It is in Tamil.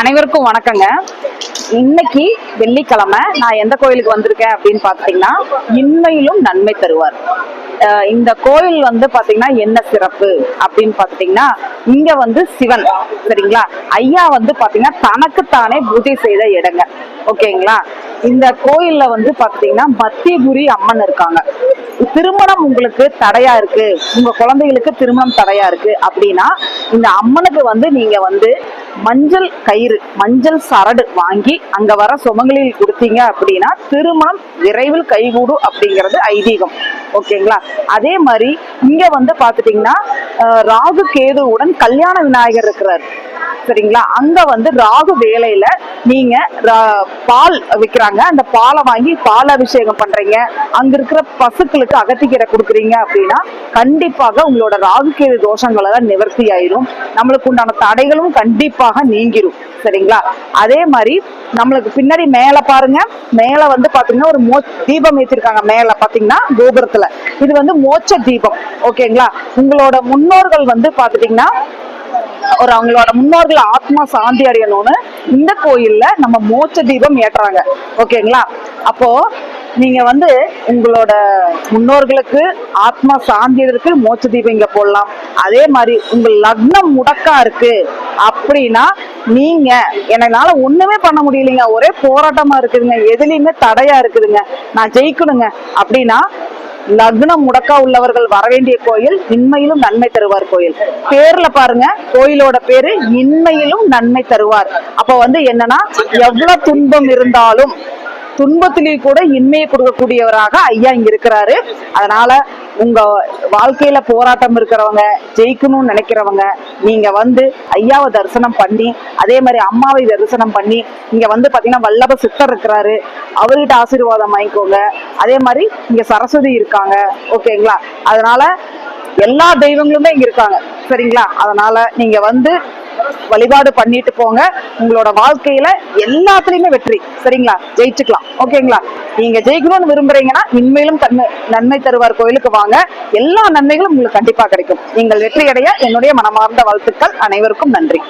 அனைவருக்கும் வணக்கங்க. இன்னைக்கு வெள்ளிக்கிழமை நான் எந்த கோயிலுக்கு வந்திருக்கேன் அப்படின்னு பாத்தீங்கன்னா, இன்மையிலும் நன்மை தருவார். இந்த கோயில் பாத்தீங்கன்னா என்ன சிறப்பு அப்படின்னு பாத்தீங்கன்னா, இங்க சிவன் சரிங்களா, ஐயா பாத்தீங்கன்னா தனக்குத்தானே பூஜை செய்த இடங்க. ஓகேங்களா. இந்த கோயில்ல பாத்தீங்கன்னா மத்தியபுரி அம்மன் இருக்காங்க. திருமணம் உங்களுக்கு தடையா இருக்கு, உங்க குழந்தைகளுக்கு திருமணம் தடையா இருக்கு அப்படின்னா இந்த அம்மனுக்கு நீங்க மஞ்சள் கயிறு, மஞ்சள் சரடு வாங்கி அங்க வர சுமங்கலியில் கொடுத்தீங்க அப்படின்னா திருமணம் விரைவில் கைகூடும் அப்படிங்கிறது ஐதீகம். ஓகேங்களா. அதே மாதிரி இங்க பாத்துட்டீங்கன்னா ராகு கேதுவுடன் கல்யாண விநாயகர் இருக்கிறார் சரிங்களா. அங்க ராகு வேலையில நீங்க பால் விற்கிறாங்க, அந்த பாலை வாங்கி பால் அபிஷேகம் பண்றீங்க, அங்க இருக்கிற பசுக்களுக்கு அகத்திக்கீரை கொடுக்குறீங்க அப்படின்னா கண்டிப்பாக உங்களோட ராகு கேது தோஷங்கள் எல்லாம் நிவர்த்தி ஆயிரும். நம்மளுக்கு உண்டான தடைகளும் கண்டிப்பாக நீங்கிரும் சரிங்களா. அதே மாதிரி நம்மளுக்கு பின்னாடி மேல பாருங்க, மேல பாத்தீங்கன்னா ஒரு தீபம் ஏற்றிருக்காங்க. மேல பாத்தீங்கன்னா கோபுரத்துல இது மோட்ச தீபம். ஓகேங்களா. உங்களோட முன்னோர்கள் பாத்துட்டீங்கன்னா அவங்களோட முன்னோர்கள் ஆத்மா சாந்தி அடையணும்னு இந்த கோயில்ல நம்ம மோட்ச தீபம் ஏற்றுறாங்க. ஓகேங்களா. அப்போ நீங்க உங்களோட முன்னோர்களுக்கு ஆத்மா சாந்தியதற்கு மோட்ச தீபம் இங்க போடலாம். அதே மாதிரி உங்க லக்னம் முடக்கா இருக்கு அப்படின்னா நீங்க என்னால ஒண்ணுமே பண்ண முடியலைங்க, ஒரே போராட்டமா இருக்குதுங்க, எதுலயுமே தடையா இருக்குதுங்க, நான் ஜெயிக்கணுங்க அப்படின்னா லக்னம் முடக்கா உள்ளவர்கள் வர வேண்டிய கோயில் இன்மையிலும் நன்மை தருவார் கோயில். பேர்ல பாருங்க, கோயிலோட பேரு இன்மையிலும் நன்மை தருவார். அப்ப என்னன்னா எவ்வளவு துன்பம் இருந்தாலும் துன்பத்திலேயே கூட இன்மையை கொடுக்கக்கூடியவராக ஐயா இங்க இருக்கிறாரு. அதனால உங்க வாழ்க்கையில போராட்டம் இருக்கிறவங்க, ஜெயிக்கணும்னு நினைக்கிறவங்க நீங்க ஐயாவை தரிசனம் பண்ணி, அதே மாதிரி அம்மாவை தரிசனம் பண்ணி, இங்க பாத்தீங்கன்னா வல்லப சித்தர் இருக்கிறாரு, அவர்கிட்ட ஆசீர்வாதம் வாங்கிக்கோங்க. அதே மாதிரி இங்க சரஸ்வதி இருக்காங்க. ஓகேங்களா. அதனால எல்லா தெய்வங்களுமே இங்க இருக்காங்க சரிங்களா. அதனால நீங்க வழிபாடு பண்ணிட்டு போங்க, உங்களோட வாழ்க்கையில எல்லாத்துலயுமே வெற்றி சரிங்களா, ஜெயிச்சுக்கலாம். ஓகேங்களா. நீங்க ஜெயிக்கணும்னு விரும்புறீங்கன்னா இன்மையிலும் நன்மை தருவார் கோயிலுக்கு வாங்க, எல்லா நன்மைகளும் உங்களுக்கு கண்டிப்பா கிடைக்கும். நீங்கள் வெற்றி அடைய என்னுடைய மனமார்ந்த வாழ்த்துக்கள். அனைவருக்கும் நன்றி.